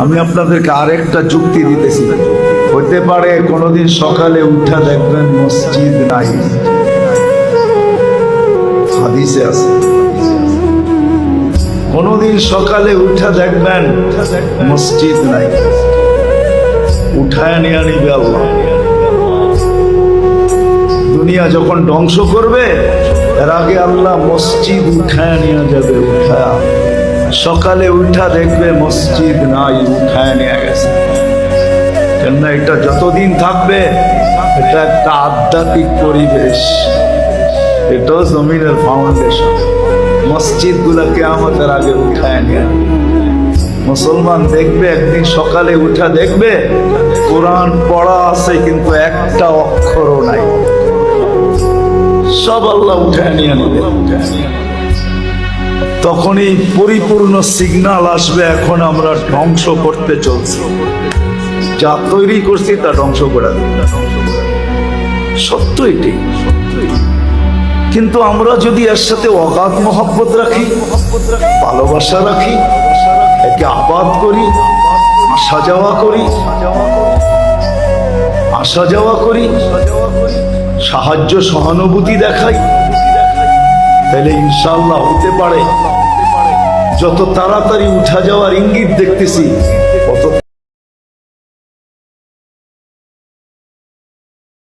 আমি আপনাদেরকে আরেকটা যুক্তি দিতেছি। হতে পারে কোনোদিন সকালে উঠা দেখবেন মসজিদ নাই, হাদিসে আছে। কোনোদিন সকালে উঠা দেখবেন মসজিদ নাই, উঠায় নিয়ে নিবে আল্লাহ। দুনিয়া যখন ধ্বংস করবে এর আগে আল্লাহ মসজিদ উঠায় নিয়ে যাবে। উঠায় সকালে উঠা দেখবে মসজিদ নাই, উঠায় নিয়ে গেছে। কেননা এটা যতদিন থাকবে এটা একটা আধ্যাত্মিক পরিবেশ, এটাও জমিনের ফাউন্ডেশন। মসজিদ গুলা কিয়ামতের আগে উঠায় নিয়ে মুসলমান দেখবে একদিন সকালে উঠা দেখবে কোরআন পড়া আছে কিন্তু একটা অক্ষরও নাই, সব আল্লাহ উঠায় নিয়ে নেবে। তখনই পরিপূর্ণ সিগন্যাল আসবে এখন আমরা ধ্বংস করতে চলছি, যা তৈরি করছি তা ধ্বংস করে দেব। সত্য এটি। কিন্তু আমরা যদি এর সাথে অগাধ মহব্বত রাখি, ভালোবাসা রাখি, একে আবাদ করি, আসা যাওয়া করি, সাহায্য সহানুভূতি দেখাই, তাহলে ইনশাআল্লাহ হতে পারে যত তাড়াতাড়ি উঠা যাওয়ার ইঙ্গিত দেখতেছি তত